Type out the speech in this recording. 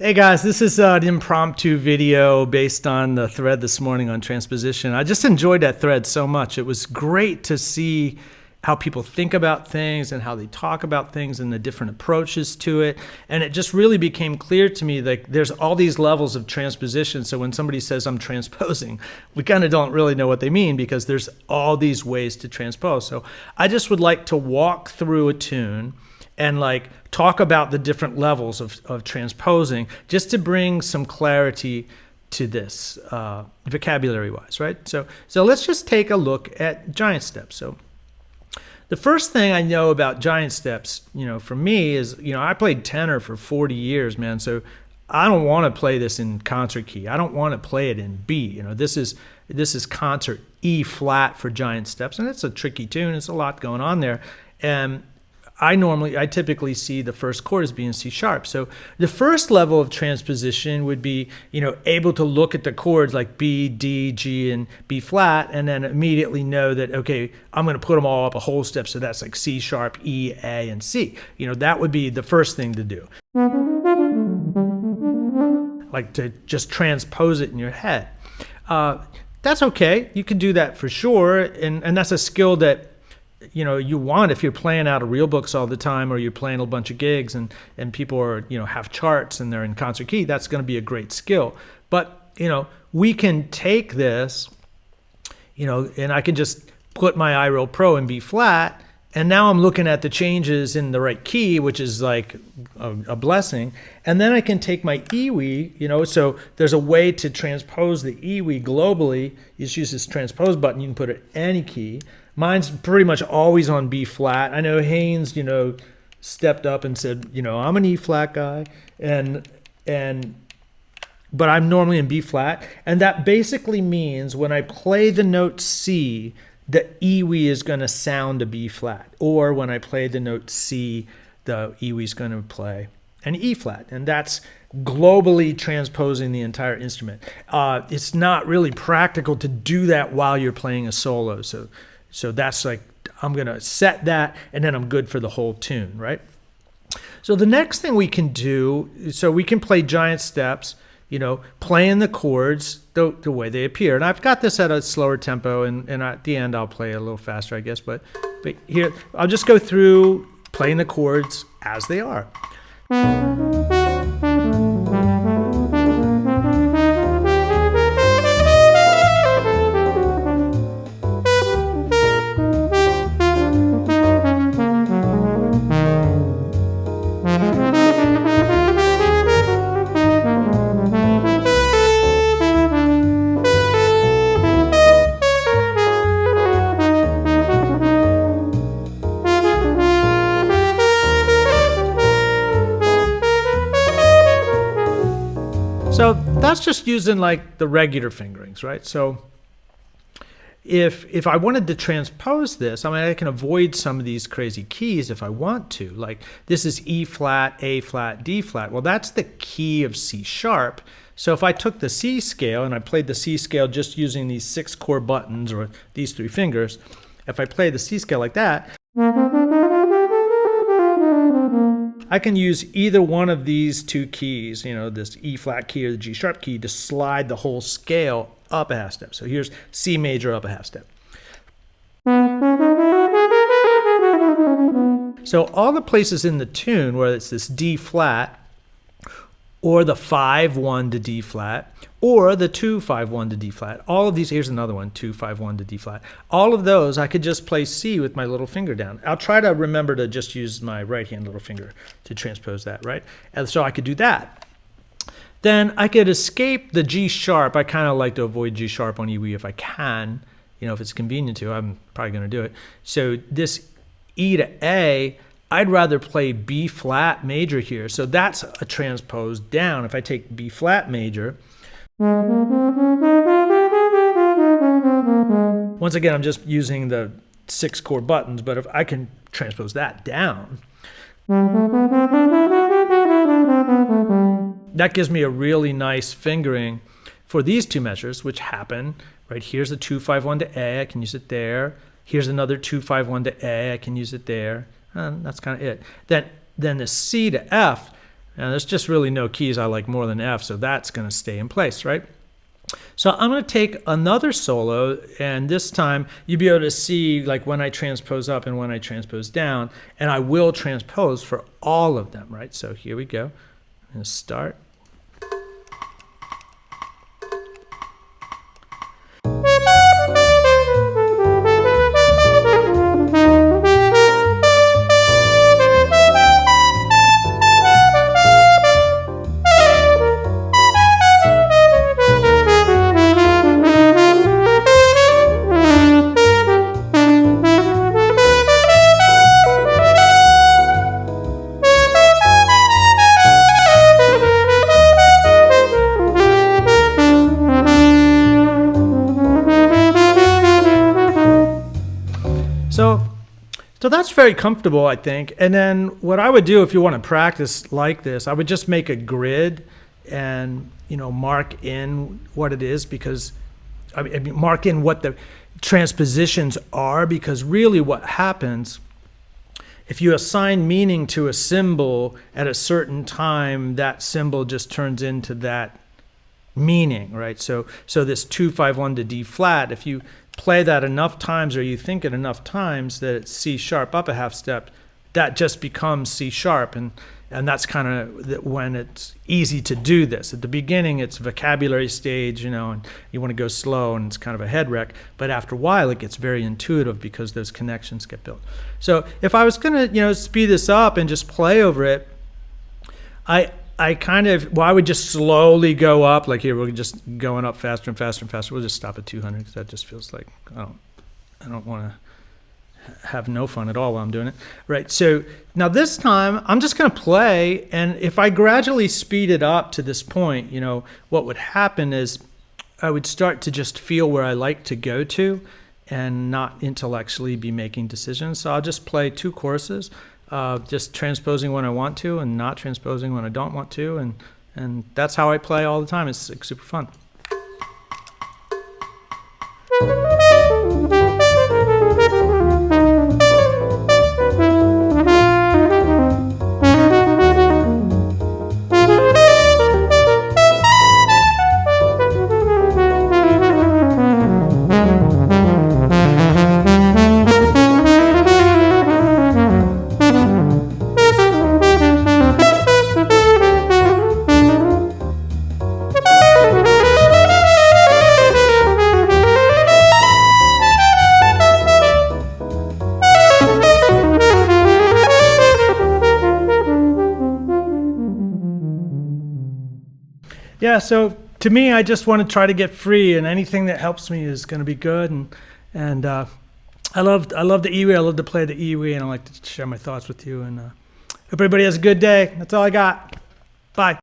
Hey guys, this is an impromptu video based on the thread this morning on transposition. I just enjoyed that thread so much. It was great to see how people think about things and how they talk about things and the different approaches to it. And it just really became clear to me that there's all these levels of transposition. So when somebody says I'm transposing, we kind of don't really know what they mean because there's all these ways to transpose. So I just would like to walk through a tune and talk about the different levels of transposing just to bring some clarity to this vocabulary-wise, right? So let's just take a look at giant steps. So the first thing I know about giant steps, for me is, I played tenor for 40 years, man. So I don't want to play this in concert key. I don't want to play it in B. This is concert E flat for giant steps, and it's a tricky tune. It's a lot going on there, and I typically see the first chord as being C sharp. So the first level of transposition would be, able to look at the chords like B, D, G, and B flat, and then immediately know that, okay, I'm going to put them all up a whole step. So that's like C sharp, E, A, and C. That would be the first thing to do. Like to just transpose it in your head. That's okay. You can do that for sure. And that's a skill that you want if you're playing out of real books all the time, or you're playing a bunch of gigs and people are, have charts and they're in concert key. That's going to be a great skill. But, we can take this, and I can just put my iReal Pro in B flat. And now I'm looking at the changes in the right key, which is like a blessing. And then I can take my EWI, so there's a way to transpose the EWI globally. You just use this transpose button. You can put it any key. Mine's pretty much always on B flat. I know Haynes, stepped up and said, I'm an E flat guy, but I'm normally in B flat. And that basically means when I play the note C, the EWI is going to sound a B flat. Or when I play the note C, the EWI is going to play an E flat. And that's globally transposing the entire instrument. It's not really practical to do that while you're playing a solo. So that's I'm going to set that, and then I'm good for the whole tune, right? So the next thing we can do, so we can play giant steps, playing the chords the way they appear. And I've got this at a slower tempo, and at the end I'll play a little faster, I guess. But here, I'll just go through playing the chords as they are. So that's just using the regular fingerings, right? So if I wanted to transpose this, I can avoid some of these crazy keys if I want to. Like this is E flat, A flat, D flat. Well, that's the key of C sharp. So if I took the C scale and I played the C scale just using these 6 chord buttons or these 3 fingers, if I play the C scale like that, I can use either one of these 2 keys, this E flat key or the G sharp key, to slide the whole scale up a half step. So here's C major up a half step. So all the places in the tune where it's this D flat, or the 5-1 to D flat, or the 2-5-1 to D flat. All of these, here's another one, 2-5-1 to D flat. All of those, I could just play C with my little finger down. I'll try to remember to just use my right hand little finger to transpose that, right? And so I could do that. Then I could escape the G sharp. I kind of like to avoid G sharp on EWI if I can, if it's convenient to. I'm probably going to do it. So this E to A, I'd rather play B flat major here. So that's a transpose down. If I take B flat major, once again, I'm just using the 6 chord buttons, but if I can transpose that down, that gives me a really nice fingering for these 2 measures, which happen, right? Here's the 2-5-1 to A, I can use it there. Here's another 2-5-1 to A, I can use it there. And that's kind of it. Then the C to F, And there's just really no keys I like more than F, so that's going to stay in place, right? So I'm going to take another solo, and this time you'll be able to see like when I transpose up and when I transpose down, and I will transpose for all of them, right? So here we go. I'm going to start. So that's very comfortable, I think. And then what I would do if you want to practice like this, I would just make a grid and, mark in what it is, because I mean, mark in what the transpositions are, because really what happens if you assign meaning to a symbol at a certain time, that symbol just turns into that meaning, right? So this 2-5-1 to D flat, if you play that enough times, or you think it enough times that it's C sharp up a half step, that just becomes C sharp, and that's kind of when it's easy to do this. At the beginning, it's vocabulary stage, and you want to go slow, and it's kind of a head wreck. But after a while, it gets very intuitive because those connections get built. So if I was going to, speed this up and just play over it, I would just slowly go up. Like here, we're just going up faster and faster and faster. We'll just stop at 200 because that just feels like I don't want to have no fun at all while I'm doing it. Right. So now this time I'm just going to play, and if I gradually speed it up to this point, what would happen is I would start to just feel where I like to go to, and not intellectually be making decisions. So I'll just play 2 choruses. Just transposing when I want to and not transposing when I don't want to, and that's how I play all the time. It's like super fun. Yeah, so to me, I just want to try to get free, and anything that helps me is going to be good. And I love the EWI. I love to play the EWI, and I like to share my thoughts with you. And hope everybody has a good day. That's all I got. Bye.